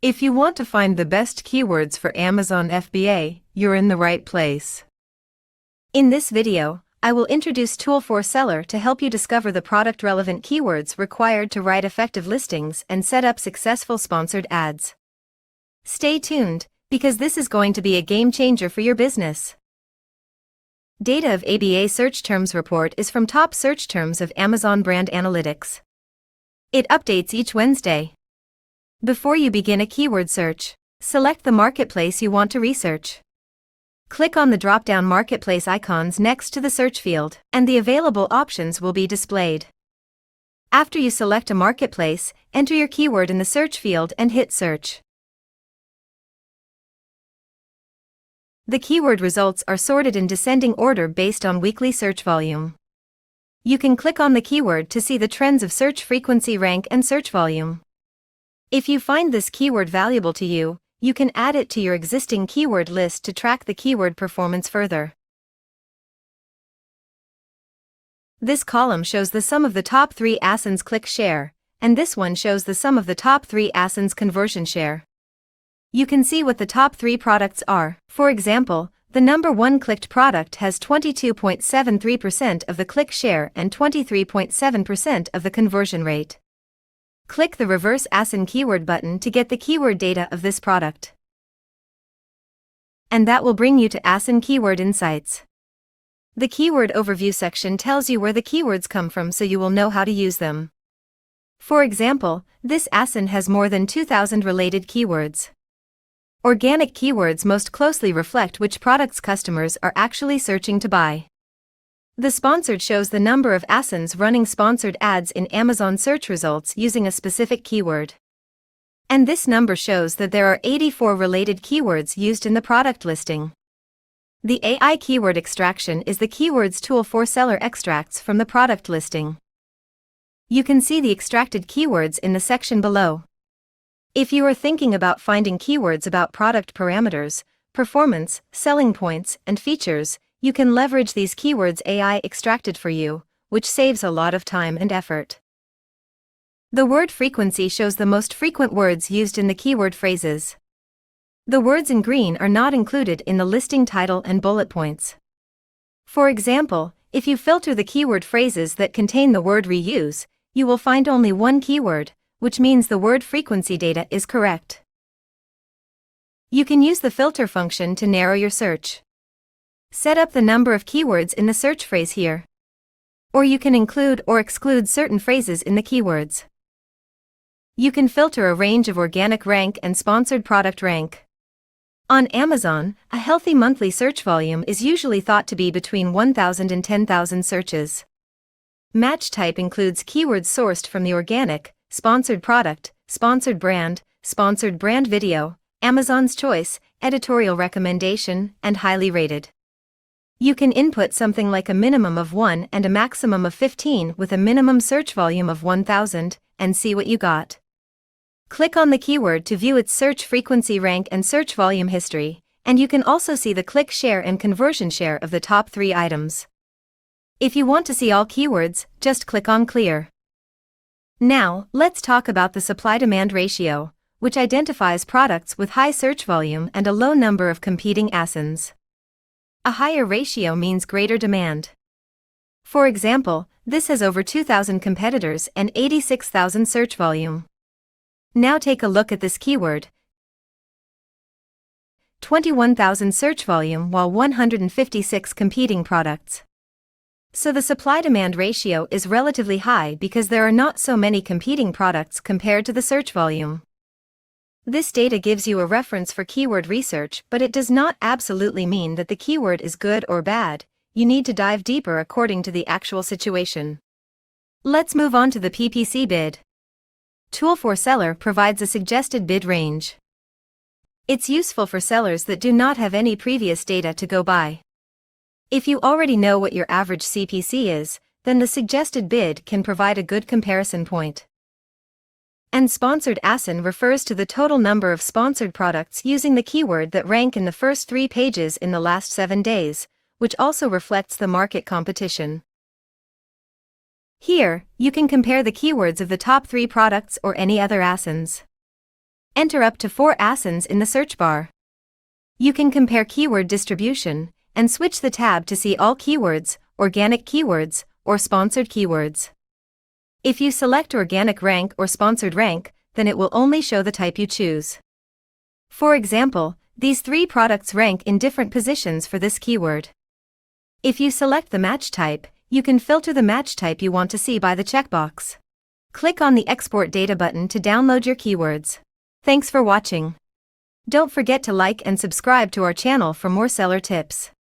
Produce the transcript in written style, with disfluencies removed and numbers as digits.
If you want to find the best keywords for Amazon FBA, you're in the right place. In this video, I will introduce Tool4Seller to help you discover the product-relevant keywords required to write effective listings and set up successful sponsored ads. Stay tuned, because this is going to be a game-changer for your business. Data of FBA Search Terms Report is from Top Search Terms of Amazon Brand Analytics. It updates each Wednesday. Before you begin a keyword search, select the marketplace you want to research. Click on the drop-down marketplace icons next to the search field, and the available options will be displayed. After you select a marketplace, enter your keyword in the search field and hit search. The keyword results are sorted in descending order based on weekly search volume. You can click on the keyword to see the trends of search frequency, rank, and search volume. If you find this keyword valuable to you, you can add it to your existing keyword list to track the keyword performance further. This column shows the sum of the top 3 ASINs click share, and this one shows the sum of the top 3 ASINs conversion share. You can see what the top 3 products are. For example, the number 1 clicked product has 22.73% of the click share and 23.7% of the conversion rate. Click the Reverse ASIN Keyword button to get the keyword data of this product. And that will bring you to ASIN Keyword Insights. The Keyword Overview section tells you where the keywords come from so you will know how to use them. For example, this ASIN has more than 2,000 related keywords. Organic keywords most closely reflect which products customers are actually searching to buy. The Sponsored shows the number of ASINs running sponsored ads in Amazon search results using a specific keyword. And this number shows that there are 84 related keywords used in the product listing. The AI keyword extraction is the keywords Tool4Seller extracts from the product listing. You can see the extracted keywords in the section below. If you are thinking about finding keywords about product parameters, performance, selling points, and features, you can leverage these keywords AI extracted for you, which saves a lot of time and effort. The word frequency shows the most frequent words used in the keyword phrases. The words in green are not included in the listing title and bullet points. For example, if you filter the keyword phrases that contain the word reuse, you will find only one keyword, which means the word frequency data is correct. You can use the filter function to narrow your search. Set up the number of keywords in the search phrase here. Or you can include or exclude certain phrases in the keywords. You can filter a range of organic rank and sponsored product rank. On Amazon, a healthy monthly search volume is usually thought to be between 1,000 and 10,000 searches. Match type includes keywords sourced from the organic, sponsored product, sponsored brand video, Amazon's choice, editorial recommendation, and highly rated. You can input something like a minimum of 1 and a maximum of 15 with a minimum search volume of 1,000, and see what you got. Click on the keyword to view its search frequency, rank, and search volume history, and you can also see the click share and conversion share of the top 3 items. If you want to see all keywords, just click on Clear. Now, let's talk about the supply-demand ratio, which identifies products with high search volume and a low number of competing ASINs. A higher ratio means greater demand. For example, this has over 2,000 competitors and 86,000 search volume. Now take a look at this keyword. 21,000 search volume while 156 competing products. So the supply-demand ratio is relatively high because there are not so many competing products compared to the search volume. This data gives you a reference for keyword research, but it does not absolutely mean that the keyword is good or bad. You need to dive deeper according to the actual situation. Let's move on to the PPC bid. Tool4Seller provides a suggested bid range. It's useful for sellers that do not have any previous data to go by. If you already know what your average CPC is, then the suggested bid can provide a good comparison point. And sponsored ASIN refers to the total number of sponsored products using the keyword that rank in the first 3 pages in the last 7 days, which also reflects the market competition. Here, you can compare the keywords of the top 3 products or any other ASINs. Enter up to 4 ASINs in the search bar. You can compare keyword distribution and switch the tab to see all keywords, organic keywords, or sponsored keywords. If you select organic rank or sponsored rank, then it will only show the type you choose. For example, these 3 products rank in different positions for this keyword. If you select the match type, you can filter the match type you want to see by the checkbox. Click on the Export Data button to download your keywords. Thanks for watching. Don't forget to like and subscribe to our channel for more seller tips.